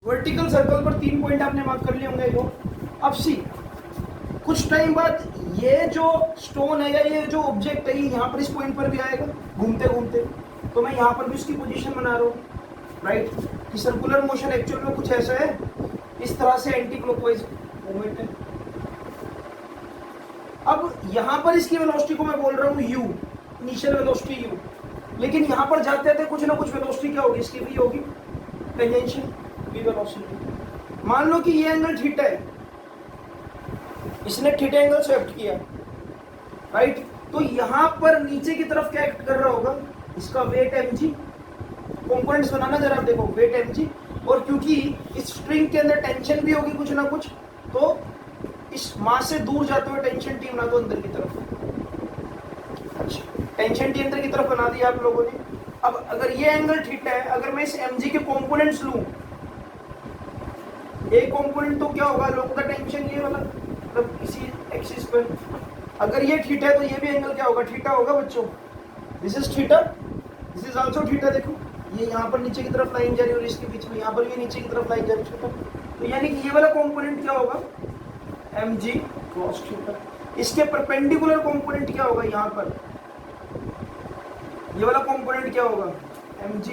Vertical circle पर 3 point आपने mark कर लिए होंगे वो। अब सी, कुछ टाइम बाद ये जो स्टोन है या ये जो ऑब्जेक्ट है ये यहाँ पर इस पॉइंट पर भी आएगा घूमते घूमते, तो मैं यहाँ पर भी उसकी पोजीशन बना रहा हूँ, राइट। कि सर्कुलर मोशन एक्चुअल में कुछ ऐसा है, इस तरह से एंटी क्लॉकवाइज मूवमेंट है। अब यहाँ पर इसकी वेलोसिटी को मैं बोल रहा हूँ u, इनिशियल वेलोसिटी u, लेकिन यहाँ पर जाते थे कुछ ना कुछ वेलोसिटी क्या होगी इसकी, v होगी, टेंजेंशियल v वेलोसिटी। मान लो कि ये एंगल थीटा है, इसने थीटा एंगल स्वेप्ट किया, राइट। तो यहाँ पर नीचे की तरफ क्या एक्ट कर रहा होगा, इसका वेट mg, कंपोनेंट्स बनाना जरा आप देखो, वेट mg, और क्योंकि इस स्ट्रिंग के अंदर टेंशन भी होगी कुछ ना कुछ, तो इस मास से दूर जाते हुए टेंशन टी बना दो अंदर की तरफ। अच्छा, टेंशन टी अंदर की तरफ बना दिया आप लोगों ने। अब अगर ये एंगल थीटा है, अगर मैं इस mg के कंपोनेंट्स लूं, एक कंपोनेंट तो क्या होगा, लोग का टेंशन ये वाला, मतलब इसी एक्सिस पर, अगर ये थीटा है तो ये भी एंगल क्या होगा, थीटा होगा बच्चों। This is theta, this is also theta. देखो ये यहाँ पर नीचे की तरफ लाइन जा रही है और इसके बीच में यहाँ पर भी नीचे की तरफ लाइन जा रही है, तो यानी कि ये वाला कंपोनेंट क्या होगा, mg cos थीटा। इसके परपेंडिकुलर कंपोनेंट क्या होगा, यहाँ पर ये वाला कंपोनेंट क्या होगा, mg।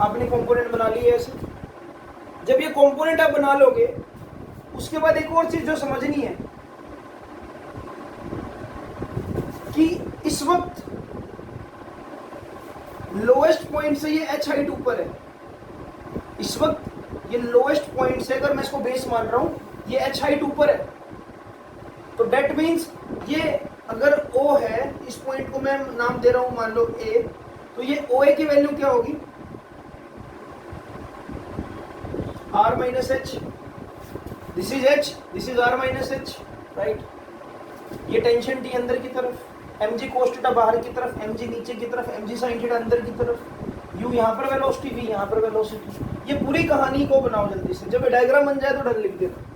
आपने कंपोनेंट बना लिए ऐसे। जब ये कंपोनेंट आप बना लोगे, उसके बाद एक और चीज जो समझनी है कि इस वक्त लोएस्ट पॉइंट से ये h हाइट ऊपर है, इस वक्त ये लोएस्ट पॉइंट से अगर मैं इसको बेस मान रहा हूं, ये h हाइट ऊपर है, तो डेट मीन्स ये अगर O है, इस पॉइंट को मैं नाम दे रहा हूं मान लो A, तो ये OA की वैल्यू क्या होगी, r minus H, this is h, this is r minus H, right. ये टेंशन टी अंदर की तरफ, mg cos थीटा बाहर की तरफ, mg नीचे की तरफ, mg sin थीटा अंदर की तरफ, u यहाँ पर वेलोसिटी, v यहाँ पर वेलोसिटी। ये पूरी कहानी को बनाओ जल्दी से, जब डायग्राम बन जाए तो ढल लिख देना।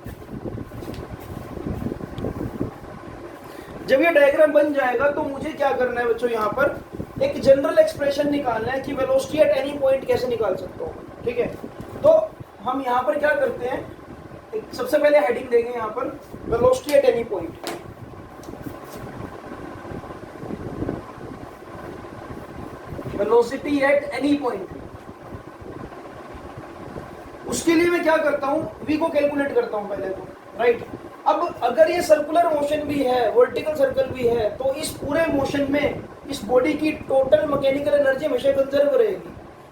जब ये डायग्राम बन जाएगा तो मुझे क्या करना है बच्चों, यहाँ पर एक जनरल एक्सप्रेशन निकालना है कि वेलोसिटी एट एनी पॉइंट कैसे निकाल सकता हूँ, ठीक है। तो हम यहाँ पर क्या करते हैं, सबसे पहले हेडिंग देंगे यहाँ पर velocity at any point. Velocity at any point, उसके लिए मैं क्या करता हूं, v को कैलकुलेट करता हूं पहले तो, राइट। अब अगर ये सर्कुलर मोशन भी है, वर्टिकल सर्कल भी है, तो इस पूरे मोशन में इस बॉडी की टोटल मैकेनिकल एनर्जी हमेशा कंजर्व रहेगी।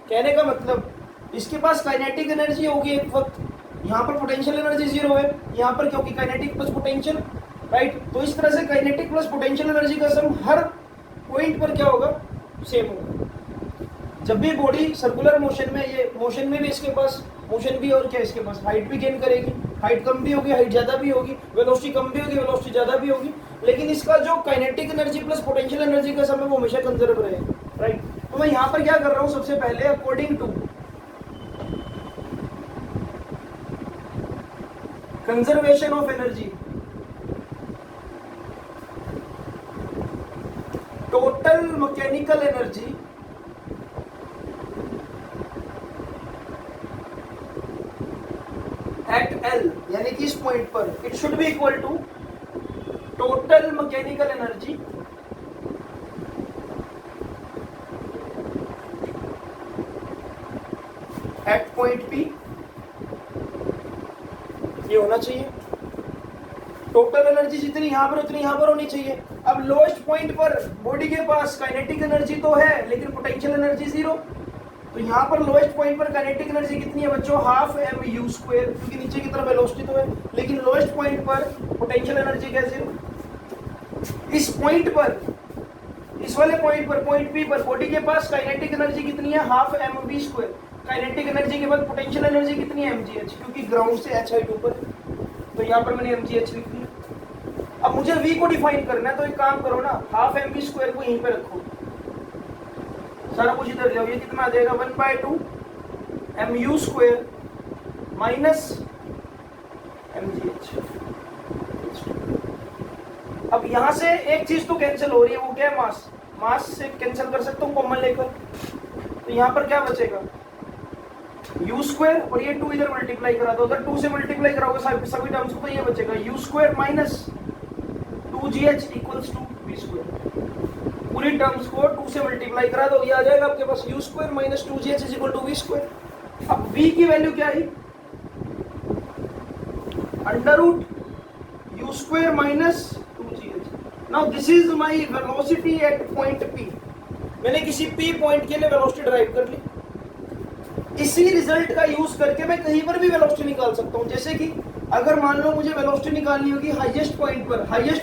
कहने का मतलब इसके पास काइनेटिक एनर्जी होगी एक वक्त, यहाँ पर पोटेंशियल एनर्जी जीरो है, यहाँ पर क्योंकि काइनेटिक प्लस पोटेंशियल, राइट। तो इस तरह से काइनेटिक प्लस पोटेंशियल एनर्जी का सम हर पॉइंट पर क्या होगा, सेम होगा। जब भी बॉडी सर्कुलर मोशन में, ये मोशन में भी इसके पास मोशन भी, और क्या इसके पास हाइट भी गेन करेगी, हाइट कम भी होगी, हाइट ज्यादा भी होगी, वेलोसिटी कम भी होगी, वेलोसिटी ज्यादा भी होगी, लेकिन इसका जो kinetic energy plus potential energy का सम है वो हमेशा कंजर्व रहेगा, राइट। तो मैं यहाँ पर क्या कर रहा हूँ, सबसे पहले according to conservation of energy, total mechanical energy at L, यानी कि इस पॉइंट पर it should be equal to total mechanical energy at point P। ये होना चाहिए टोटल एनर्जी जितनी यहाँ पर उतनी यहाँ पर होनी चाहिए। अब लोएस्ट पॉइंट पर बॉडी के पास काइनेटिक एनर्जी तो है लेकिन पोटेंशियल एनर्जी जीरो, तो यहाँ पर लोएस्ट पॉइंट पर काइनेटिक एनर्जी कितनी है बच्चों, हाफ mu स्क्वायर, क्योंकि नीचे की तरफ वेलोसिटी तो है, लेकिन लोएस्ट पॉइंट पर पोटेंशियल एनर्जी कैसे हो, इस पॉइंट पर, इस वाले पॉइंट पर, पॉइंट P पर बॉडी के पास काइनेटिक एनर्जी कितनी है, half mv square. Kinetic energy के बाद पोटेंशियल एनर्जी कितनी है, mgh, क्योंकि ग्राउंड से h हाइट ऊपर, तो यहाँ पर मैंने mgh लिख दिया। अब मुझे v को डिफाइन करना है, तो एक काम करो ना, हाफ mv स्क्वायर को यहीं पे रखो, सारा कुछ इधर जाओ, ये कितना आ जाएगा 1/2 mu स्क्वायर माइनस mgh। अब यहां से एक चीज तो कैंसिल हो रही है, वो क्या है, मास। मास से कैंसिल कर सकता हूँ कॉमन लेकर, तो यहाँ पर क्या बचेगा, यू स्क्वायर और ये 2 इधर मल्टीप्लाई करा दो, अगर 2 से मल्टीप्लाई कराओगे सभी टर्म्स को तो ये बचेगा u square minus 2gh equals to v square. पूरी टर्म्स को 2 से मल्टीप्लाई करा दो, ये आ जाएगा आपके पास u square minus 2gh is equal to v square. अब v की वैल्यू क्या है, under root u square minus 2gh। Now this is my velocity at point p। मैंने किसी p पॉइंट के लिए वेलोसिटी ड्राइव कर ली, इसी रिजल्ट का यूज करके मैं कहीं पर भी वेलोसिटी निकाल सकता हूं। जैसे कि अगर मान लो मुझे वेलोसिटी निकालनी होगी हाईएस्ट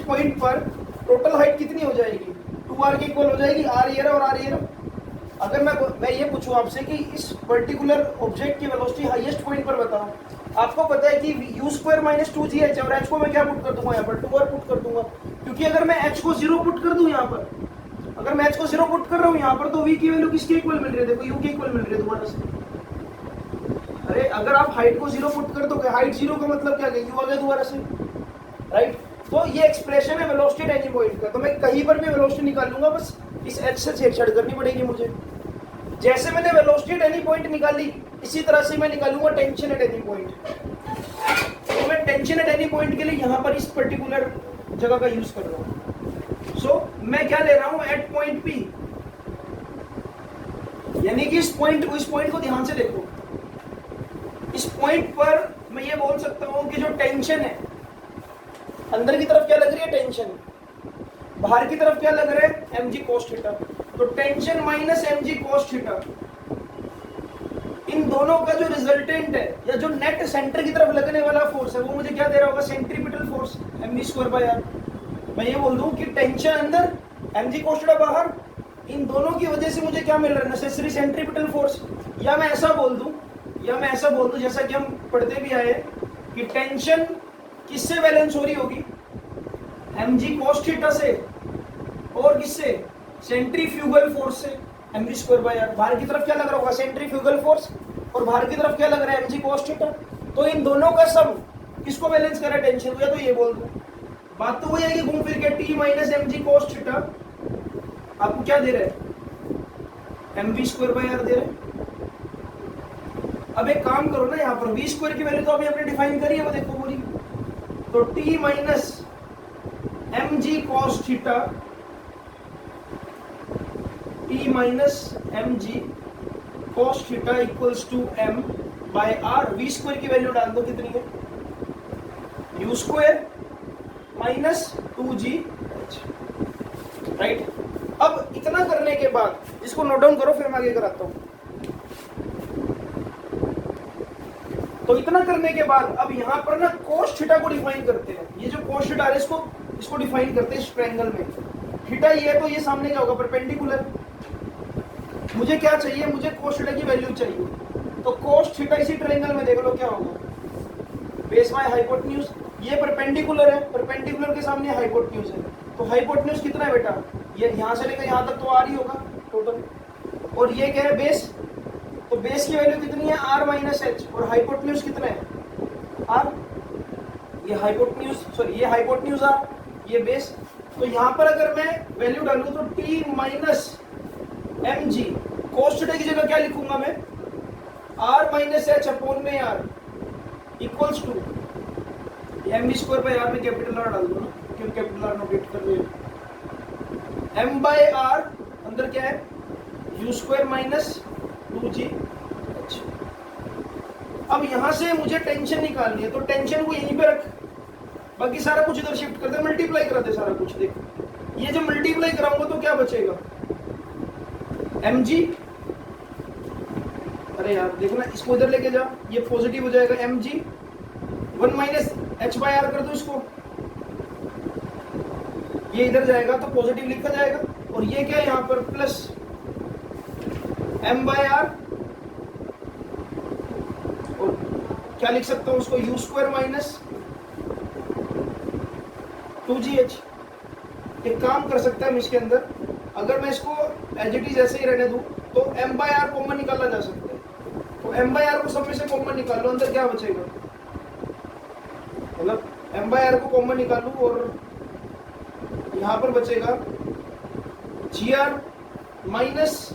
पॉइंट पर टोटल हाइट कितनी हो जाएगी, 2r के इक्वल हो जाएगी, r ये रहा और r ये रहा। अगर मैं ये पूछूं आपसे कि इस पर्टिकुलर ऑब्जेक्ट की वेलोसिटी हाईएस्ट पॉइंट पर बताओ, आपको पता है कि यू स्क्वायर माइनस 2gh और h को मैं क्या पुट कर दूंगा यहाँ पर, 2r पुट कर दूंगा, क्योंकि अगर मैं h को 0 पुट कर दूं यहाँ पर, अगर मैं h को 0 पुट कर रहा हूँ यहाँ पर, तो v की वैल्यू किसके इक्वल मिल रही है, देखो u के इक्वल मिल रही है दोबारा से। अरे अगर आप हाइट को 0 पुट कर दोगे, हाइट 0 का मतलब क्या है, u आ गया दोबारा से, राइट। तो ये एक्सप्रेशन है वेलोसिटी एट एनी पॉइंट का, तो मैं कहीं पर भी वेलोसिटी निकाल लूंगा, बस इस h से छेड़छाड़ करनी पड़ेगी मुझे। जैसे मैंने वेलोसिटी एट एनी पॉइंट निकाली, इसी तरह से मैं निकालूंगा टेंशन एट एनी पॉइंट। तो मैं टेंशन एट एनी पॉइंट के लिए यहाँ पर इस पर्टिकुलर जगह का यूज कर रहा हूँ। सो मैं क्या ले रहा हूँ, एट पॉइंट P, यानी कि इस पॉइंट को ध्यान से देखो। इस पॉइंट पर मैं ये बोल सकता हूं कि जो टेंशन है, अंदर की तरफ क्या लग रही है टेंशन, बाहर की तरफ क्या लग रहा है mg cos थीटा। तो tension minus mg cos theta, इन दोनों का जो रिजल्टेंट है या जो नेट सेंटर की तरफ लगने वाला फोर्स है, वो मुझे क्या दे रहा होगा, centripetal force mv square by r। मैं ये बोल दूं कि टेंशन अंदर, mg cos थीटा बाहर, इन दोनों की वजह से मुझे क्या मिल रहा है, नेसेसरी सेंट्रीपिटल फोर्स। या मैं ऐसा बोल दूं जैसा कि हम पढ़ते भी आए कि टेंशन किससे बैलेंस हो रही होगी, mg cos थीटा से, और किससे, सेंट्रीफ्यूगल फोर्स से, mv स्क्वायर बाय r। बाहर की तरफ क्या लग रहा होगा, सेंट्रीफ्यूगल फोर्स, और बाहर की तरफ क्या लग रहा है, mg cos थीटा। तो इन दोनों का सम किसको बैलेंस कर रहा है, टेंशन को। या तो ये बोल दूं, बात तो वही है कि घूम फिर के t minus mg cos theta आपको क्या दे रहा है, mv स्क्वायर बाय r दे रहा है। अब एक काम करो ना, यहाँ पर v स्क्वायर की वैल्यू तो अभी हमने डिफाइन करी है, वो देखो पूरी। तो t minus mg cos theta, t minus mg cos theta equals to m by r। v square की वैल्यू डाल दो, कितनी है, u square minus 2gh, right. अब इतना करने के बाद इसको नोट डाउन करो, फिर मैं आगे कराता हूं। तो इतना करने के बाद अब यहाँ पर ना cos थीटा को डिफाइन करते हैं। ये जो cos थीटा है इसको डिफाइन करते हैं इस ट्रायंगल में। थीटा ये है तो ये सामने क्या होगा, परपेंडिकुलर। मुझे क्या चाहिए, मुझे cos थीटा की वैल्यू चाहिए। तो cos थीटा इसी ट्रायंगल में देख लो क्या होगा, बेस बाय हाइपोटेन्यूज। ये परपेंडिकुलर है, परपेंडिकुलर के सामने हाइपोटेन्यूज है। तो हाइपोटेन्यूज कितना है बेटा, ये यहाँ से लेकर यहाँ तक तो r ही होगा टोटल। और ये क्या है, बेस। तो बेस की वैल्यू कितनी है, r माइनस एच, और हाइपोटेन्यूज कितना है, r। ये हाइपोटेन्यूज, सॉरी ये हाइपोटेन्यूज r, ये बेस। तो यहाँ पर अगर मैं वैल्यू डालूं तो t minus mg cos theta की जगह क्या लिखूंगा मैं, r माइनस एच अपॉन में r equals to mv square by r में कैपिटल r डाल दो ना, क्यों कैपिटल r नोटेट कर रहे हैं। m बाय r अंदर क्या है, u स्क्वायर माइनस 2gh। अब यहां से मुझे टेंशन निकालनी है, तो टेंशन को यहीं पे रख, बाकी सारा कुछ इधर शिफ्ट कर दे, मल्टीप्लाई करा दे सारा कुछ। देख ये जो मल्टीप्लाई कराऊंगा तो क्या बचेगा, mg, अरे यार देखो ना, इसको इधर लेके जा, ये पॉजिटिव हो जाएगा, mg 1 minus h by r कर दो इसको, ये इधर जाएगा तो पॉजिटिव लिखा जाएगा। और ये क्या है यहाँ पर, प्लस m बाय r, और क्या लिख सकता हूँ उसको, u स्क्वायर माइनस 2gh। एक काम कर सकता है इसके अंदर, अगर मैं इसको एज इट इज ऐसे ही रहने दूं तो m बाय r कॉमन निकाला जा सकता है। तो m बाय r को सब में से कॉमन निकाल लो, अंदर क्या बचेगा, मतलब m बाय r को कॉमन निकालूं और यहाँ पर बचेगा gr minus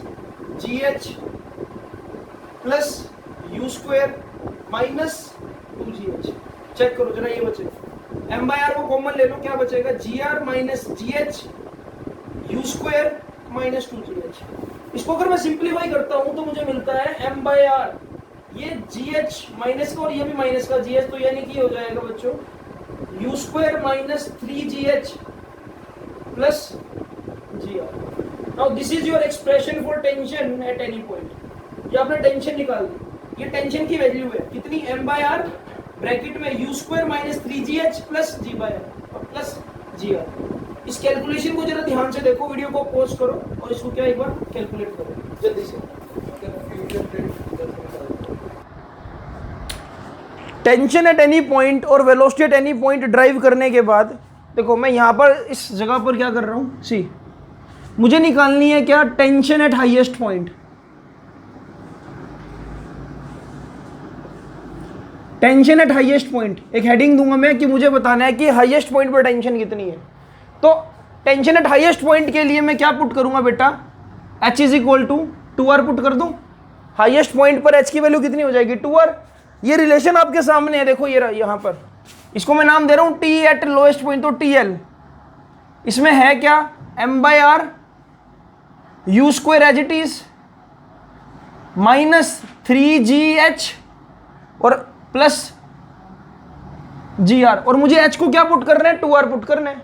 gh plus u square minus 2gh। Check करो जरा, ये बचे m बाय आर को कॉमन ले लो, क्या बचेगा g are minus g h u square minus 2gh। इसको अगर मैं सिंप्लीफाई करता हूं तो मुझे मिलता है m बाय आर, ये gh माइनस का और ये भी माइनस का gh, तो यानी कि हो जाएगा बच्चों u square minus 3gh plus G R. Now this is your expression for tension at any point. ये आपने टेंशन निकाल दी, ये टेंशन की वैल्यू है कितनी m बाय आर ब्रैकेट में u square minus 3gh plus G by R और plus G R. इस कैलकुलेशन को जरा ध्यान से देखो, वीडियो को पॉज करो और इसको क्या एक बार कैलकुलेट करो जल्दी से। टेंशन एट एनी पॉइंट और velocity at any point drive करने के बाद देखो मैं यहाँ पर इस जगह पर क्या कर रहा हूँ, सी मुझे निकालनी है क्या tension at highest point. Tension at highest point एक हेडिंग दूंगा मैं कि मुझे बताना है कि हाईएस्ट पॉइंट पर टेंशन कितनी है। तो टेंशन एट हाईएस्ट पॉइंट के लिए मैं क्या पुट करूंगा बेटा, h is equal to 2r put कर दूं। हाईएस्ट पॉइंट पर h की वैल्यू कितनी हो जाएगी 2r। ये रिलेशन आपके सामने है, देखो ये यहाँ पर, इसको मैं नाम दे रहा हूं t एट लोएस्ट पॉइंट, तो TL इसमें है क्या m by R u square as it is minus 3gh और प्लस gr, और मुझे h को क्या पुट करना है 2r पुट करना है।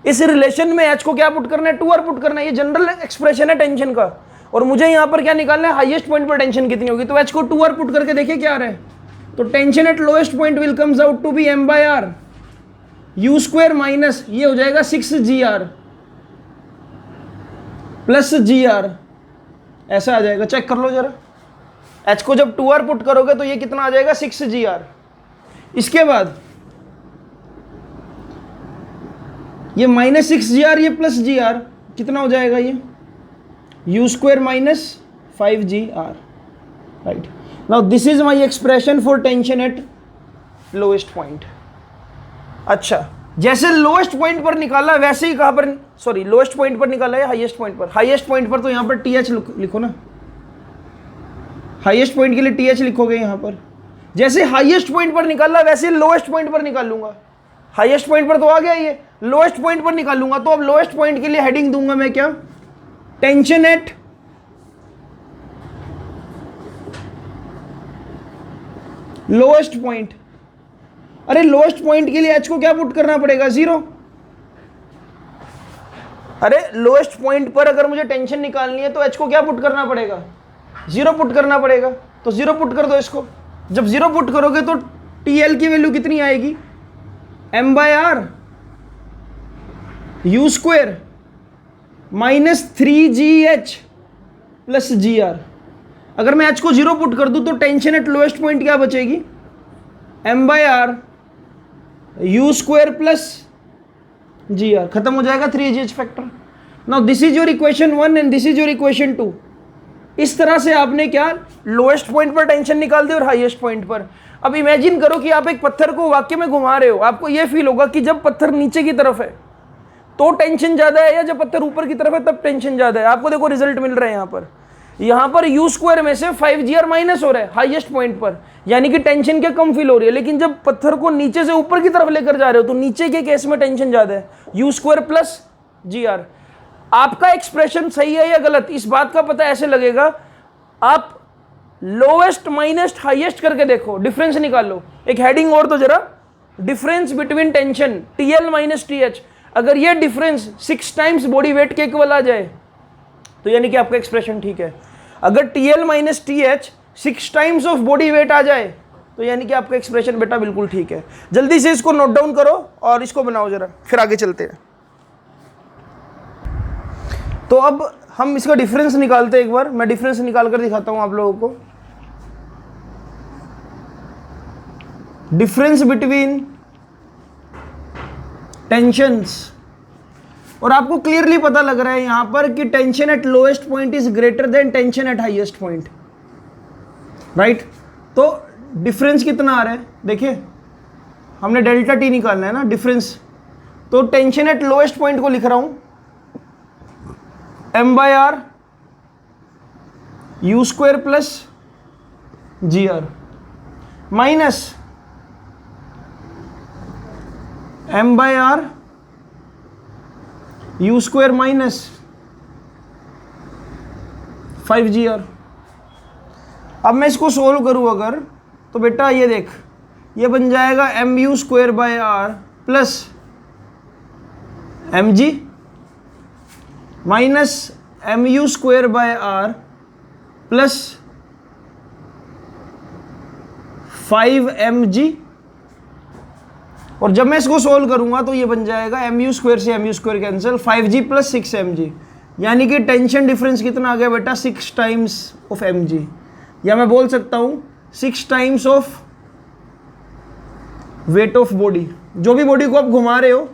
इस रिलेशन में h को क्या पुट करना है 2r पुट करना है। ये जनरल एक्सप्रेशन है टेंशन का, और मुझे यहाँ पर क्या निकालना है हाईएस्ट पॉइंट पर टेंशन कितनी होगी। तो h को 2r पुट करके देखिए क्या आ रहा है। तो tension at lowest point will comes out to be m by R u square minus ये हो जाएगा 6gr प्लस gr, ऐसा आ जाएगा। चेक कर लो जरा, h को जब 2r पुट करोगे तो ये कितना आ जाएगा 6gr। इसके बाद ये माइनस 6gr ये प्लस gr कितना हो जाएगा, ये you square minus 5gr, right. Now this is my expression for tension at lowest point. अच्छा, जैसे लोएस्ट पॉइंट पर निकाला वैसे ही कहां पर, सॉरी लोएस्ट पॉइंट पर निकाला है हाईएस्ट पॉइंट पर। हाईएस्ट पॉइंट पर तो यहां पर TH लिखो ना, हाईएस्ट पॉइंट के लिए TH लिखोगे यहां पर। जैसे हाईएस्ट पॉइंट पर निकाला वैसे लोएस्ट पॉइंट पर निकालूंगा। हाईएस्ट पॉइंट पर तो आ गया, ये लोएस्ट पॉइंट पर निकालूंगा। तो अब लोएस्ट पॉइंट के लिए हेडिंग दूंगा मैं क्या, टेंशन एट लोएस्ट पॉइंट। अरे लोएस्ट पॉइंट के लिए h को क्या पुट करना पड़ेगा 0। अरे लोएस्ट पॉइंट पर अगर मुझे टेंशन निकालनी है तो h को क्या पुट करना पड़ेगा 0 पुट करना पड़ेगा। तो 0 पुट कर दो इसको। जब 0 पुट करोगे तो TL की वैल्यू कितनी आएगी m by R u square minus 3gh plus gr। अगर मैं h को 0 पुट कर दूं तो टेंशन एट लोएस्ट पॉइंट क्या बचेगी m by R u square plus gr, खत्म हो जाएगा 3gh factor. Now this is your equation 1 and this is your equation 2। इस तरह से आपने क्या लोएस्ट पॉइंट पर टेंशन निकाल दी और हाईएस्ट पॉइंट पर। अब इमेजिन करो कि आप एक पत्थर को वाक्य में घुमा रहे हो, आपको यह फील होगा कि जब पत्थर नीचे की तरफ है तो टेंशन ज्यादा है, या जब पत्थर ऊपर की तरफ है तब टेंशन ज्यादा है। आपको देखो रिजल्ट मिल रहा है यहाँ पर यू स्क्वायर में से 5gr माइनस हो रहा है हाईएस्ट पॉइंट पर, यानी कि टेंशन क्या कम फील हो रही है। लेकिन जब पत्थर को नीचे से ऊपर की तरफ लेकर जा रहे हो तो नीचे के केस में टेंशन ज्यादा है, यू स्क्वायर प्लस gr। आपका एक्सप्रेशन सही है या गलत इस बात का पता ऐसे लगेगा, आप लोएस्ट माइनस हाईएस्ट करके देखो, डिफरेंस निकालो। एक हेडिंग और तो जरा, difference between tension TL minus TH। अगर ये डिफरेंस 6 टाइम्स बॉडी वेट के इक्वल आ जाए तो यानी कि आपका एक्सप्रेशन ठीक है। अगर TL minus TH 6 times of body weight आ जाए तो यानी कि आपका एक्सप्रेशन बेटा बिल्कुल ठीक है। जल्दी से इसको नोट डाउन करो और इसको बनाओ जरा, फिर आगे चलते हैं। तो अब हम इसका डिफरेंस निकालते हैं। एक बार मैं डिफरेंस निकाल कर दिखाता हूं आप लोगों को। डिफरेंस बिटवीन टेंशंस, और आपको क्लियरली पता लग रहा है यहां पर कि tension at lowest point is greater than tension at highest point, right. तो डिफरेंस कितना आ रहा है देखिए, हमने डेल्टा T निकालना है ना डिफरेंस। तो टेंशन एट लोएस्ट पॉइंट को लिख रहा हूं m by R u square plus G are minus M by R u square minus 5 GR। अब मैं इसको सोल्व करूं अगर, तो बेटा ये देख, ये बन जाएगा M u square by R plus M G minus M u square by R plus 5mg। और जब मैं इसको सोल्व करूंगा तो ये बन जाएगा एम यू स्क्वायर से M u square cancel 5g plus 6mg, यानी कि टेंशन डिफरेंस कितना आ गया बेटा 6 टाइम्स ऑफ mg, या मैं बोल सकता हूं 6 times of weight of body. जो भी बॉडी को आप घुमा रहे हो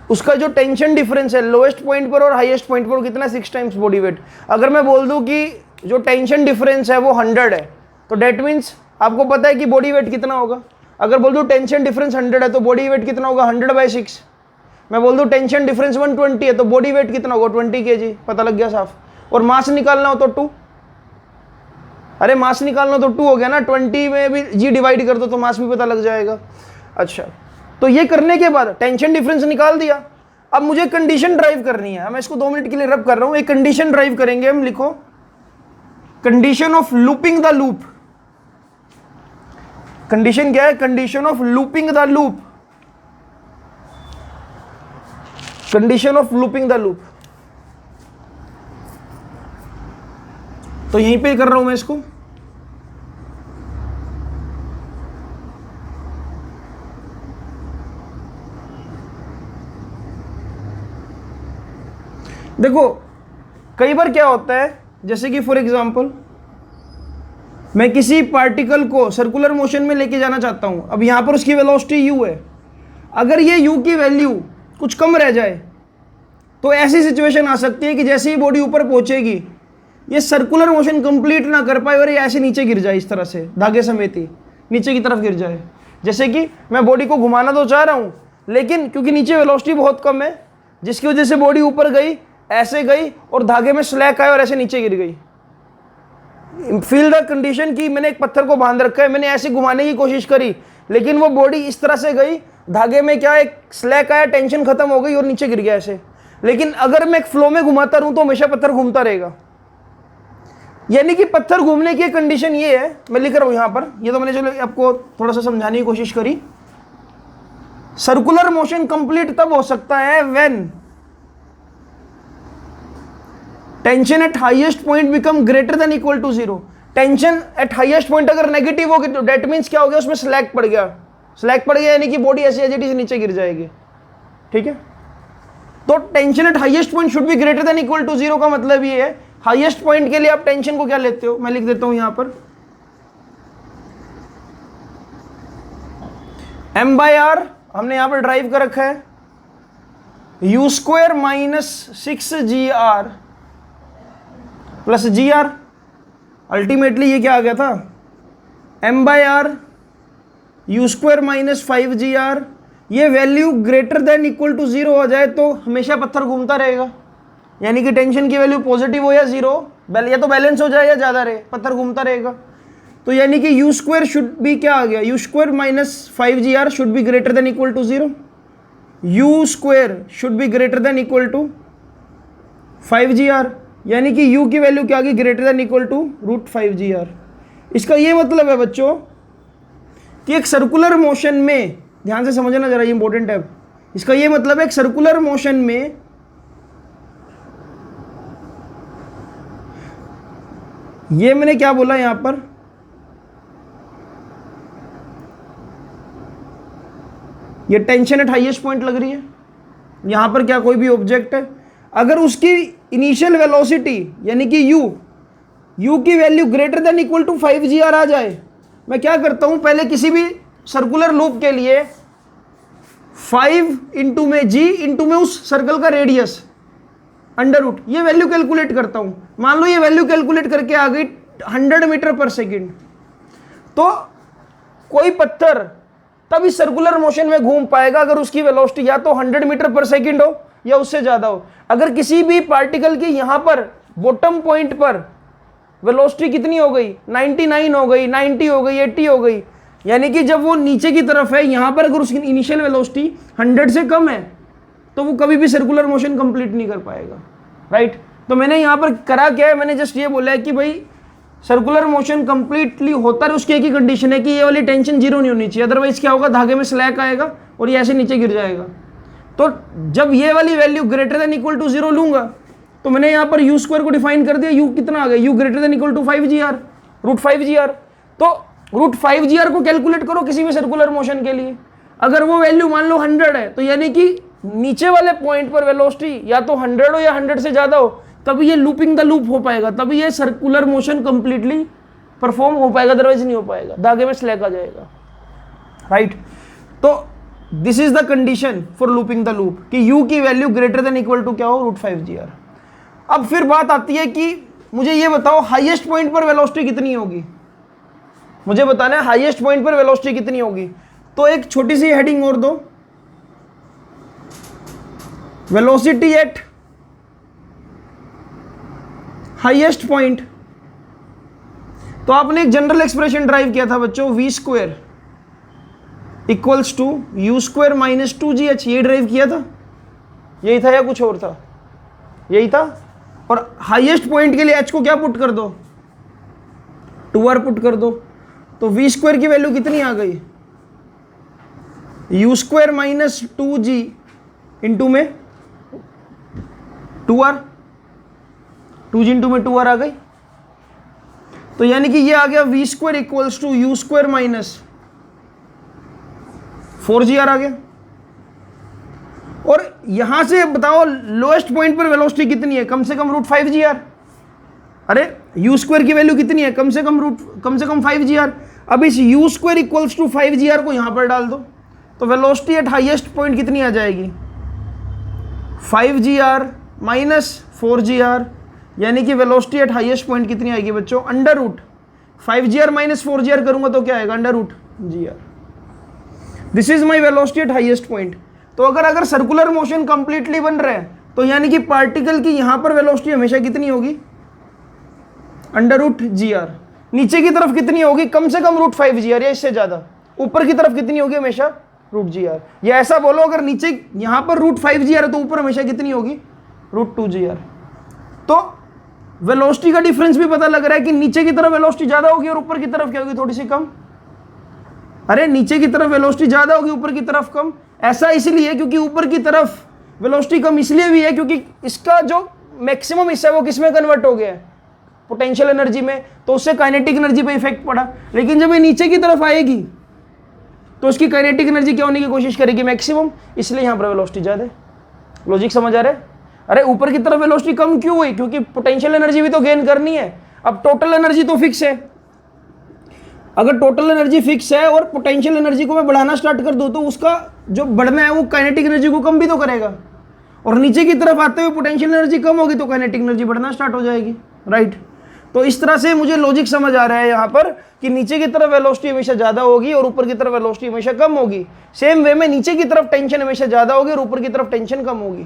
उसका जो टेंशन डिफरेंस है लोएस्ट पॉइंट पर और हाईएस्ट पॉइंट पर कितना 6 टाइम्स बॉडी वेट। अगर मैं बोल दूं कि जो टेंशन डिफरेंस है वो 100 है तो डेट मीन्स आपको पता है कि बॉडी वेट कितना होगा। अगर बोल दूं टेंशन डिफरेंस 100 है तो बॉडी वेट कितना होगा 100/6। मैं बोल दूं टेंशन डिफरेंस 120 है तो बॉडी वेट कितना होगा 20 kg। पता लग गया साफ। और मास निकालना हो तो 2, अरे मास निकालना तो 2 हो गया ना, 20 में भी जी डिवाइड कर दो तो मास भी पता लग जाएगा। अच्छा, तो ये करने के बाद टेंशन डिफरेंस निकाल दिया। अब मुझे कंडीशन ड्राइव करनी है। मैं इसको 2 मिनट के लिए रब कर रहा हूं। एक कंडीशन ड्राइव करेंगे हम। लिखो condition of looping the loop. Condition क्या है? Condition of looping the loop. Condition of looping the loop. तो यहीं पे कर रहा हूं मैं इसको। देखो कई बार क्या होता है, जैसे कि फॉर एग्जांपल मैं किसी पार्टिकल को सर्कुलर मोशन में लेके जाना चाहता हूं। अब यहां पर उसकी वेलोसिटी u है। अगर ये u की वैल्यू कुछ कम रह जाए तो ऐसी सिचुएशन आ सकती है कि जैसे ही बॉडी ऊपर पहुंचेगी ये सर्कुलर मोशन कंप्लीट ना कर पाए और ये ऐसे नीचे गिर जाए, इस तरह से धागे समेत ही नीचे की तरफ गिर जाए। जैसे कि मैं बॉडी को घुमाना तो चाह रहा हूं लेकिन क्योंकि नीचे वेलोसिटी बहुत कम है जिसकी वजह से बॉडी ऊपर गई, ऐसे गई और धागे में स्लैक आया और ऐसे नीचे गिर गई। फील द कंडीशन की मैंने एक पत्थर को बांध रखा है, मैंने ऐसे घुमाने की कोशिश करी लेकिन वो बॉडी इस तरह से गई, धागे में क्या एक स्लैक आया, टेंशन खत्म हो गई और नीचे गिर गया ऐसे। लेकिन अगर मैं एक फ्लो में घुमाता रहूं तो हमेशा पत्थर घूमता रहेगा। यानी कि पत्थर घूमने की कंडीशन ये है, मैं लिख रहा हूं यहां पर, ये तो मैंने चलो आपको थोड़ा सा समझाने की कोशिश करी। सर्कुलर मोशन कंप्लीट तब हो सकता है when tension at highest point become greater than equal to 0। Tension at highest point अगर नेगेटिव होगी तो डेट मीन्स क्या हो गया, उसमें स्लैक पड़ गया। स्लैक पड़ गया यानी कि बॉडी ऐसे एजिटी से नीचे गिर जाएगी। ठीक है, तो tension at highest point should be greater than equal to 0 का मतलब ये है हाईएस्ट पॉइंट के लिए आप टेंशन को क्या लेते हो, मैं लिख देता हूं यहां पर m बाय आर हमने यहां पर ड्राइव कर रखा है u square minus 6GR plus GR। Ultimately ये क्या आ गया था m by R u square minus 5GR। ये value greater than equal to 0 हो जाए तो हमेशा पत्थर घूमता रहेगा, यानी कि टेंशन की वैल्यू पॉजिटिव हो या 0, या तो बैलेंस हो जाए या ज़्यादा रहे, पत्थर घूमता रहेगा। तो यानी कि यू स्क्वायर शुड बी क्या आ गया, u square minus 5GR should be greater than equal to 0। U square should be greater than equal to 5GR, यानी कि u की वैल्यू क्या आ गई, greater than equal to √5GR। इसका ये मतलब है बच्चों कि एक सर्कुलर मोशन में, ध्यान से समझना जरा, ये इंपॉर्टेंट है। इसका ये मतलब है एक सर्कुलर मोशन में ये मैंने क्या बोला यहां पर, ये टेंशन एट हाईएस्ट पॉइंट लग रही है। यहां पर क्या कोई भी ऑब्जेक्ट है, अगर उसकी इनिशियल वेलोसिटी यानी कि u की value greater than equal to 5GR आ जाए, मैं क्या करता हूं, पहले किसी भी सर्कुलर लूप के लिए 5 इंटू में g इंटू में उस सर्कल का रेडियस अंडर रूट, ये वैल्यू कैलकुलेट करता हूं। मान लो ये वैल्यू कैलकुलेट करके आ गई 100 मीटर पर सेकेंड, तो कोई पत्थर तब इस सर्कुलर मोशन में घूम पाएगा अगर उसकी वेलोसिटी या तो 100 मीटर पर सेकेंड हो या उससे ज्यादा हो। अगर किसी भी पार्टिकल की यहां पर बॉटम पॉइंट पर वेलोसिटी कितनी हो गई, 99 हो गई, 90 हो गई, 80 हो गई। यानी कि जब वो नीचे की तरफ है, यहां पर अगर उसकी इनिशियल वेलोसिटी 100 से कम है तो वो कभी भी सर्कुलर मोशन कंप्लीट नहीं कर पाएगा, राइट। तो मैंने यहां पर करा क्या है, मैंने जस्ट ये बोला है कि भाई सर्कुलर मोशन कंप्लीटली होता है, उसकी एक ही कंडीशन है कि ये वाली टेंशन जीरो नहीं होनी चाहिए, अदरवाइज क्या होगा, धागे में स्लैक आएगा और ये ऐसे नीचे गिर जाएगा। तो जब ये वाली value greater than equal to 0 लूंगा तो मैंने यहाँ पर यू स्क्वायर को डिफाइन कर दिया, यू कितना आ गया, u greater than equal to 5gr, √5gr। तो √5gr को कैलकुलेट करो किसी भी सर्कुलर मोशन के लिए। अगर वो वैल्यू मान लो 100 है तो यानी कि नीचे वाले पॉइंट पर वेलोसिटी या तो 100 हो या 100 से ज्यादा हो, तभी ये लूपिंग द लूप हो पाएगा, तभी ये सर्कुलर मोशन कंप्लीटली परफॉर्म हो पाएगा, अदरवाइज नहीं हो पाएगा, धागे में स्लैक आ जाएगा, राइट। तो this is the condition for looping the loop कि u की value greater than equal to क्या हो, √5gr। अब फिर बात आती है कि मुझे ये बताओ हाईएस्ट पॉइंट पर वेलोसिटी कितनी होगी, मुझे बताना है हाईएस्ट पॉइंट पर वेलोसिटी कितनी होगी। तो एक छोटी सी हेडिंग और दो, वेलोसिटी एट हाईएस्ट पॉइंट। तो आपने एक जनरल एक्सप्रेशन ड्राइव किया था बच्चों, v² equals to u² minus 2gh, ये ड्राइव किया था, यही था या कुछ और था, यही था। और हाईएस्ट पॉइंट के लिए h को क्या पुट कर दो, 2r पुट कर दो, तो v² की वैल्यू कितनी आ गई, u² माइनस 2g इंटू में 2r, 2g इंटू में 2r आ गई। तो यानी कि ये आ गया v² equals to u² minus 4gr आ गया। और यहां से बताओ लोएस्ट पॉइंट पर वेलोसिटी कितनी है, कम से कम √5gr। अरे u² की वैल्यू कितनी है, कम से कम 5gr। अब इस u² इक्वल्स टू 5gr को यहां पर डाल दो, तो वेलोसिटी एट हाईएस्ट पॉइंट कितनी आ जाएगी, 5gr माइनस 4gr। यानी कि वेलोसिटी एट हाईएस्ट पॉइंट कितनी आएगी बच्चों, √5gr माइनस 4gr करूंगा तो क्या आएगा, √gr। This is my velocity at highest point. तो अगर सर्कुलर मोशन कंप्लीटली बन रहा है तो यानी कि पार्टिकल की यहां पर वेलोसिटी हमेशा कितनी होगी, √gr। नीचे की तरफ कितनी होगी, कम से कम √5gr या इससे ज्यादा। ऊपर की तरफ कितनी होगी, हमेशा √gr। या ऐसा बोलो अगर नीचे यहां पर √5gr है तो ऊपर हमेशा कितनी होगी, √2gr। तो वेलोसिटी का डिफरेंस भी पता लग रहा है कि नीचे की तरफ वेलोसिटी ज्यादा होगी और ऊपर की तरफ क्या होगी, थोड़ी सी कम। अरे नीचे की तरफ वेलोसिटी ज्यादा होगी, ऊपर की तरफ कम। ऐसा इसलिए क्योंकि ऊपर की तरफ वेलोसिटी कम इसलिए भी है क्योंकि इसका जो मैक्सिमम हिस्सा है वो किसमें कन्वर्ट हो गया है, पोटेंशियल एनर्जी में, तो उससे काइनेटिक एनर्जी पे इफेक्ट पड़ा। लेकिन जब ये नीचे की तरफ आएगी तो उसकी काइनेटिक एनर्जी क्या होने की कोशिश करेगी, मैक्सिमम, इसलिए यहाँ पर वेलोसिटी ज्यादा है। लॉजिक समझ आ रहा है। अरे ऊपर की तरफ वेलोसिटी कम क्यों हुई, क्योंकि पोटेंशियल एनर्जी भी तो गेन करनी है। अब टोटल एनर्जी तो फिक्स है, अगर टोटल एनर्जी फिक्स है और पोटेंशियल एनर्जी को मैं बढ़ाना स्टार्ट कर दूं तो उसका जो बढ़ना है वो काइनेटिक एनर्जी को कम भी तो करेगा। और नीचे की तरफ आते हुए पोटेंशियल एनर्जी कम होगी तो काइनेटिक एनर्जी बढ़ना स्टार्ट हो जाएगी, राइट। तो इस तरह से मुझे लॉजिक समझ आ रहा है यहाँ पर कि नीचे की तरफ वेलोसिटी हमेशा ज़्यादा होगी और ऊपर की तरफ वेलोसिटी हमेशा कम होगी। सेम वे में नीचे की तरफ टेंशन हमेशा ज़्यादा होगी और ऊपर की तरफ टेंशन कम होगी।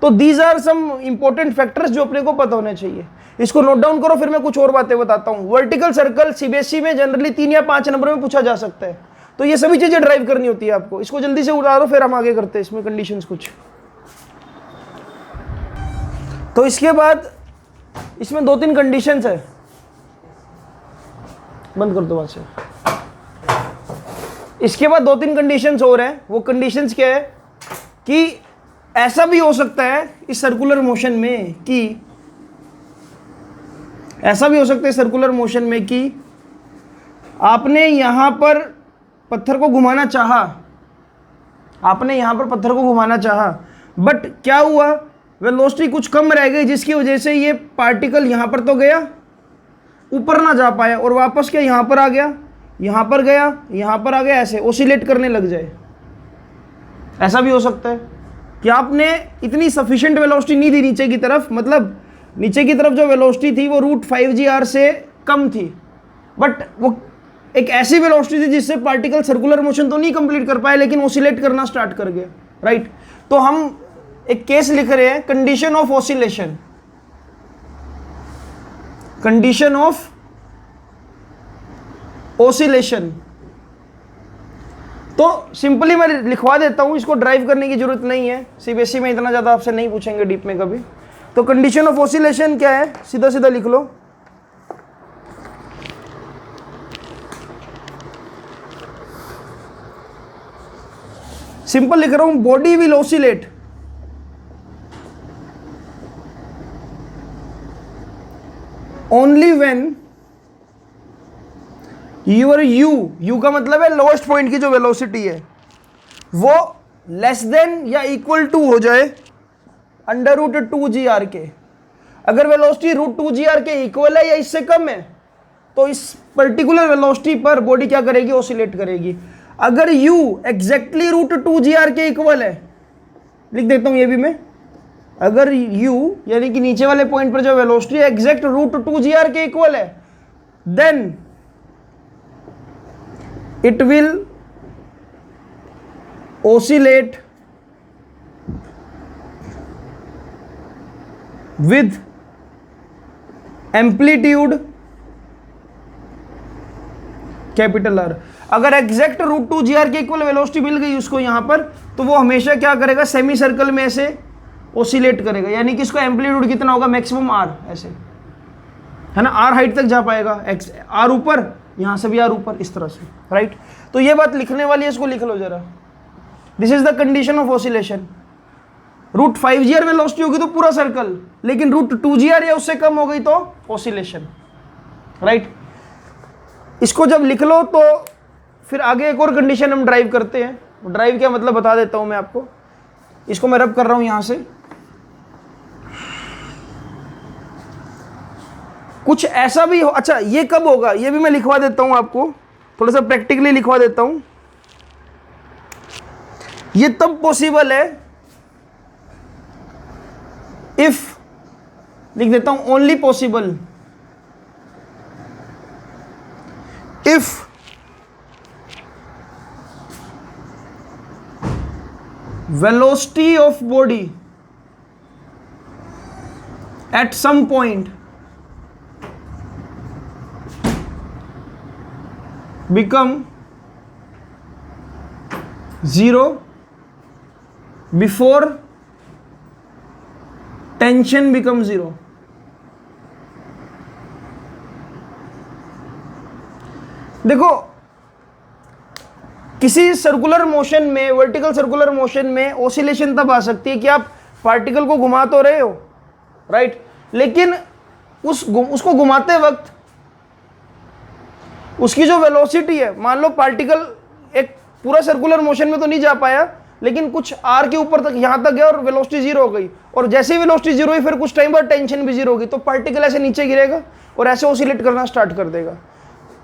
तो these are some important factors जो अपने को पता होने चाहिए। इसको नोट डाउन करो, फिर मैं कुछ और बातें बताता हूँ। वर्टिकल सर्कल सीबीएसई में जनरली 3 या 5 नंबर में पूछा जा सकता है, तो ये सभी चीजें ड्राइव करनी होती है आपको। इसको जल्दी से उतारो फिर हम आगे करते हैं इसमें कंडीशंस कुछ। तो इसके बाद इसमें 2-3 कंडीशंस है, बंद कर दो वहां से। इसके बाद 2-3 कंडीशंस और हैं। वो कंडीशंस क्या है कि ऐसा भी हो सकता है इस सर्कुलर मोशन में कि आपने यहां पर पत्थर को घुमाना चाहा, बट क्या हुआ, वेलोसिटी कुछ कम रह गई जिसकी वजह से ये पार्टिकल यहां पर तो गया, ऊपर ना जा पाया और वापस क्या यहां पर आ गया, यहां पर गया, यहां पर आ गया, ऐसे ओसिलेट करने लग जाए। ऐसा भी हो सकता है कि आपने इतनी सफिशिएंट वेलोसिटी नहीं दी नीचे की तरफ, मतलब नीचे की तरफ जो वेलोसिटी थी वो √5gr से कम थी, बट वो एक ऐसी वेलोसिटी थी जिससे पार्टिकल सर्कुलर मोशन तो नहीं कंप्लीट कर पाए लेकिन ओसिलेट करना स्टार्ट कर गया, राइट। तो हम एक केस लिख रहे हैं, condition of oscillation. Condition of oscillation. तो सिंपली मैं लिखवा देता हूं, इसको ड्राइव करने की जरूरत नहीं है, सीबीएसई में इतना ज्यादा आपसे नहीं पूछेंगे डीप में कभी। तो कंडीशन ऑफ ओसिलेशन क्या है, सीधा सीधा लिख लो। सिंपल लिख रहा हूं, body will oscillate only when your u का मतलब है लोएस्ट पॉइंट की जो वेलोसिटी है वो लेस देन या इक्वल टू हो जाए अंडर रूट 2 के। अगर वेलोसिटी रूट 2 के इक्वल है या इससे कम है तो इस पर्टिकुलर वेलोसिटी पर बॉडी क्या करेगी, ओसिलेट करेगी। अगर u एग्जैक्टली रूट 2 के इक्वल है, लिख देता हूं ये भी मैं, अगर u यानी कि नीचे वाले पॉइंट पर जो वेलोसिटी है एग्जैक्ट रूट 2 के इक्वल है, then it will oscillate with amplitude capital R। अगर एग्जैक्ट रूट 2 के इक्वल वेलोसिटी मिल गई उसको यहां पर, तो वो हमेशा क्या करेगा, सेमी सर्कल में ऐसे ओसिलेट करेगा, यानी कि इसको एम्पलीट्यूड कितना होगा, मैक्सिमम R, ऐसे है ना, R हाइट तक जा पाएगा, R ऊपर, यहां से भी R ऊपर, इस तरह से, राइट। तो ये बात लिखने वाली है, इसको लिख लो जरा। This is the condition of oscillation. Root 5 velocity होगी तो पूरा सर्कल, लेकिन रूट 2 या उससे कम हो गई तो ओसिलेशन, राइट। इसको जब लिख लो तो फिर आगे एक और कंडीशन हम ड्राइव करते हैं। ड्राइव क्या मतलब बता देता हूं मैं आपको, इसको मैं रब कर रहा हूं यहां से। कुछ ऐसा भी हो, अच्छा ये कब होगा ये भी मैं लिखवा देता हूं आपको, थोड़ा सा प्रैक्टिकली लिखवा देता हूं। ये तब पॉसिबल है इफ, लिख देता हूं, only possible if velocity of body at some point become 0 before tension becomes 0। देखो किसी सर्कुलर मोशन में, वर्टिकल सर्कुलर मोशन में ओसिलेशन तब आ सकती है कि आप पार्टिकल को घुमा तो रहे हो, राइट, लेकिन उसको घुमाते वक्त उसकी जो वेलोसिटी है, मान लो पार्टिकल एक पूरा सर्कुलर मोशन में तो नहीं जा पाया, लेकिन कुछ r के ऊपर तक, यहां तक गया और वेलोसिटी 0 हो गई, और जैसे ही वेलोसिटी 0 हुई फिर कुछ टाइम बाद टेंशन भी 0 होगी, तो पार्टिकल ऐसे नीचे गिरेगा और ऐसे ओसिलेट करना स्टार्ट कर देगा।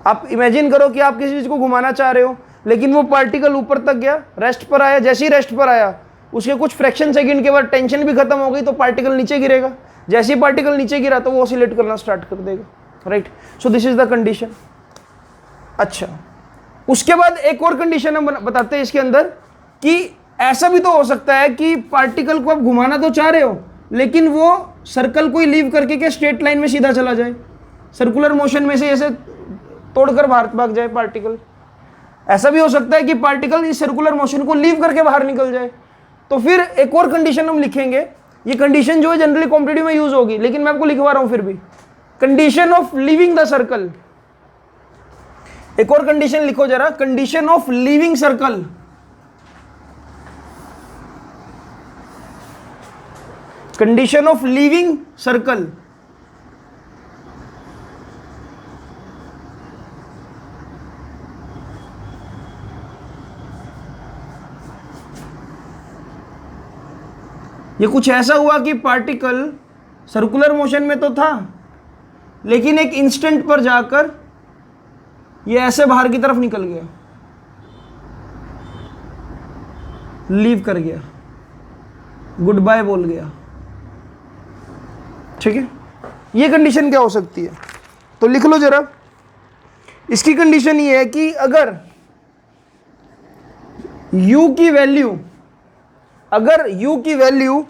आप इमेजिन करो कि आप किसी चीज को घुमाना चाह रहे हो, लेकिन वो पार्टिकल ऊपर तक गया, रेस्ट पर आया, जैसे ही रेस्ट पर आया उसके कुछ फ्रैक्शन सेकंड के बाद टेंशन भी खत्म हो गई तो पार्टिकल नीचे गिरेगा, जैसे ही पार्टिकल नीचे गिरा तो वो ओसिलेट करना स्टार्ट कर देगा, right. So this is the condition. अच्छा, उसके बाद एक और कंडीशन हम बताते हैं इसके अंदर कि ऐसा भी तो हो सकता है कि पार्टिकल को आप घुमाना तो चाह रहे हो, लेकिन वो सर्कल को ही लीव करके के स्ट्रेट लाइन में सीधा चला जाए, सर्कुलर मोशन में से ऐसे तोड़कर बाहर भाग जाए पार्टिकल। ऐसा भी हो सकता है कि पार्टिकल इस सर्कुलर मोशन को लीव करके बाहर निकल जाए। तो फिर एक और कंडीशन हम लिखेंगे, ये कंडीशन जो है जनरली कॉम्पिटिटिव में यूज होगी, लेकिन मैं आपको लिखवा रहा हूं फिर भी, condition of leaving the circle. एक और कंडीशन लिखो जरा, condition of leaving circle. Condition of leaving circle, ये कुछ ऐसा हुआ कि पार्टिकल सर्कुलर मोशन में तो था, लेकिन एक इंस्टेंट पर जाकर ये ऐसे बाहर की तरफ निकल गया, लीव कर गया, गुड बाय बोल गया, ठीक है। ये कंडीशन क्या हो सकती है, तो लिख लो जरा। इसकी कंडीशन ये है कि अगर u की वैल्यू, अगर u की वैल्यू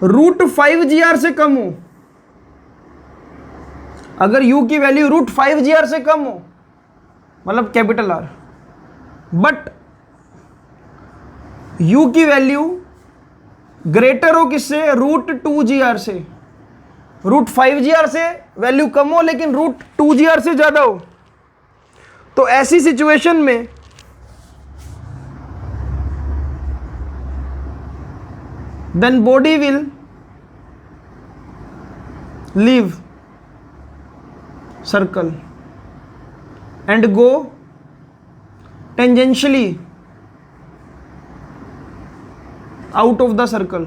रूट 5 GR से कम हो, अगर u की वैल्यू √5gr से कम हो, मतलब कैपिटल R, बट u की वैल्यू ग्रेटर हो किससे, √2gr से, √5gr से वैल्यू कम हो लेकिन √2gr से ज्यादा हो, तो ऐसी सिचुएशन में then body will leave circle and go tangentially out of the circle.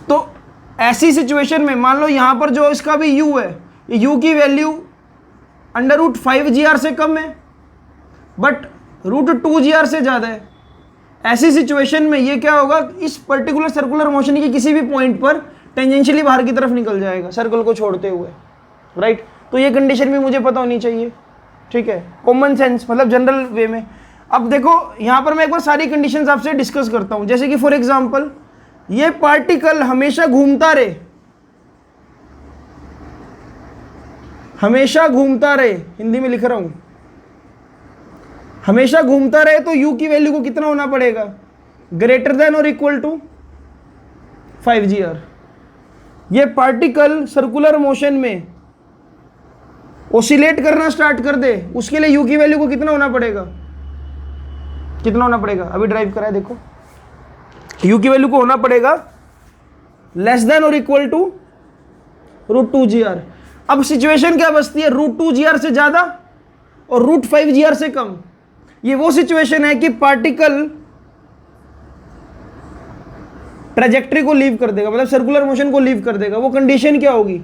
तो ऐसी सिचुएशन में मान लो यहां पर जो इसका भी u है, ये u की वैल्यू √5gr से कम है बट √2gr से ज्यादा है। ऐसी सिचुएशन में ये क्या होगा, इस पर्टिकुलर सर्कुलर मोशन के किसी भी पॉइंट पर टेंजेंशियली बाहर की तरफ निकल जाएगा सर्कल को छोड़ते हुए, राइट। तो ये कंडीशन भी मुझे पता होनी चाहिए, ठीक है, कॉमन सेंस, मतलब जनरल वे में। अब देखो यहाँ पर मैं एक बार सारी कंडीशंस आपसे डिस्कस करता हूँ। जैसे कि फॉर एग्जांपल ये पार्टिकल हमेशा घूमता रहे, हमेशा घूमता रहे, हिंदी में लिख रहा हूँ, हमेशा घूमता रहे, तो u की वैल्यू को कितना होना पड़ेगा, ग्रेटर देन और इक्वल टू 5gr। ये पार्टिकल सर्कुलर मोशन में ओसिलेट करना स्टार्ट कर दे, उसके लिए u की वैल्यू को कितना होना पड़ेगा, कितना होना पड़ेगा, अभी ड्राइव करा है देखो, u की वैल्यू को होना पड़ेगा लेस देन और इक्वल टू √2gr। अब सिचुएशन क्या बचती है, √2gr से ज्यादा और √5gr से कम। ये वो सिचुएशन है कि पार्टिकल ट्रेजेक्ट्री को लीव कर देगा, मतलब सर्कुलर मोशन को लीव कर देगा। वो कंडीशन क्या होगी,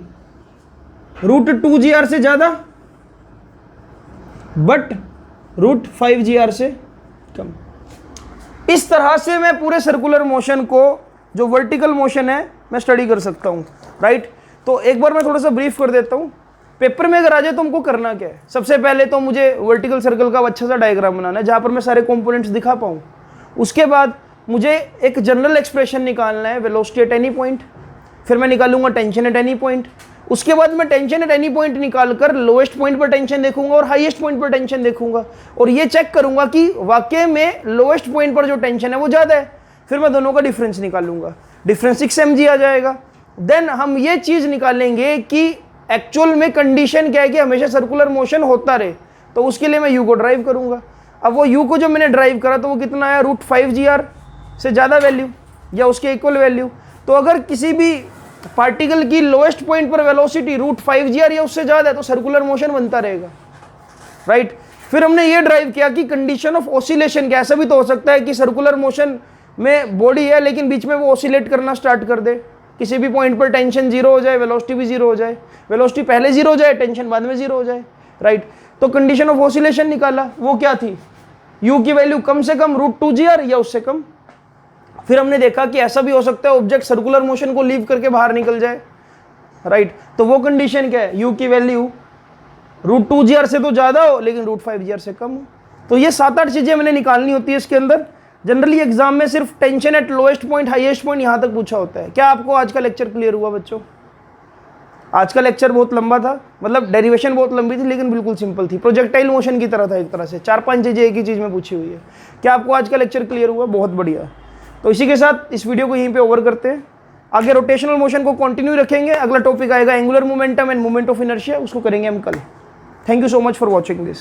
√2gr से ज्यादा बट √5gr से कम। इस तरह से मैं पूरे सर्कुलर मोशन को, जो वर्टिकल मोशन है, मैं स्टडी कर सकता हूं, राइट। तो एक बार मैं थोड़ा सा ब्रीफ कर देता हूं। पेपर में अगर आ जाए तो हमको करना क्या है, सबसे पहले तो मुझे वर्टिकल सर्कल का अच्छा सा डायग्राम बनाना है जहां पर मैं सारे कंपोनेंट्स दिखा पाऊं। उसके बाद मुझे एक जनरल एक्सप्रेशन निकालना है, वेलोसिटी एट एनी पॉइंट, फिर मैं निकालूंगा टेंशन एट एनी पॉइंट। उसके बाद मैं टेंशन एट एनी पॉइंट निकालकर लोएस्ट पॉइंट पर टेंशन देखूंगा और हाईएस्ट पॉइंट पर टेंशन देखूंगा और ये चेक करूंगा कि वाकई में लोएस्ट पॉइंट पर जो टेंशन है वो ज़्यादा है। फिर मैं दोनों का डिफरेंस निकालूंगा, डिफरेंस 6 mg आ जाएगा। देन हम ये चीज़ निकालेंगे कि एक्चुअल में कंडीशन क्या है कि हमेशा सर्कुलर मोशन होता रहे, तो उसके लिए मैं u को ड्राइव करूंगा। अब वो u को जब मैंने ड्राइव करा तो वो कितना आया, √5gr से ज़्यादा वैल्यू या उसके इक्वल वैल्यू। तो अगर किसी भी पार्टिकल की लोएस्ट पॉइंट पर वेलोसिटी √5gr या उससे ज़्यादा है तो सर्कुलर मोशन बनता रहेगा, राइट। फिर हमने ये ड्राइव किया कि कंडीशन ऑफ ऑसिलेशन क्या, ऐसा भी तो हो सकता है कि सर्कुलर मोशन में बॉडी है लेकिन बीच में वो ऑसिलेट करना स्टार्ट कर दे, किसी भी पॉइंट पर टेंशन 0 हो जाए, वेलोसिटी भी 0 हो जाए, वेलोसिटी पहले 0 हो जाए, टेंशन बाद में 0 हो जाए, राइट। तो कंडीशन ऑफ ऑसिलेशन निकाला, वो क्या थी, u की वैल्यू कम से कम √2gr या उससे कम। फिर हमने देखा कि ऐसा भी हो सकता है ऑब्जेक्ट सर्कुलर मोशन को लीव करके बाहर निकल जाए, राइट। तो वो कंडीशन क्या है, u की वैल्यू √2gr से तो ज़्यादा हो लेकिन √5gr से कम हो। तो ये 7-8 चीज़ें मैंने निकालनी होती है इसके अंदर। जनरली एग्जाम में सिर्फ tension at lowest point, highest point यहाँ तक पूछा होता है। क्या आपको आज का लेक्चर क्लियर हुआ बच्चों? आज का लेक्चर बहुत लंबा था, मतलब डेरिवेशन बहुत लंबी थी लेकिन बिल्कुल सिंपल थी, प्रोजेक्टाइल मोशन की तरह था एक तरह से। 4-5 चीज़ें एक ही चीज़ में पूछी हुई है। क्या आपको आज का लेक्चर क्लियर हुआ? बहुत बढ़िया। तो इसी के साथ इस वीडियो को यहीं पे ओवर करते हैं। आगे रोटेशनल मोशन को कंटिन्यू रखेंगे। अगला टॉपिक आएगा angular momentum end moment of inertia, उसको करेंगे हम कल। Thank you so much for watching this.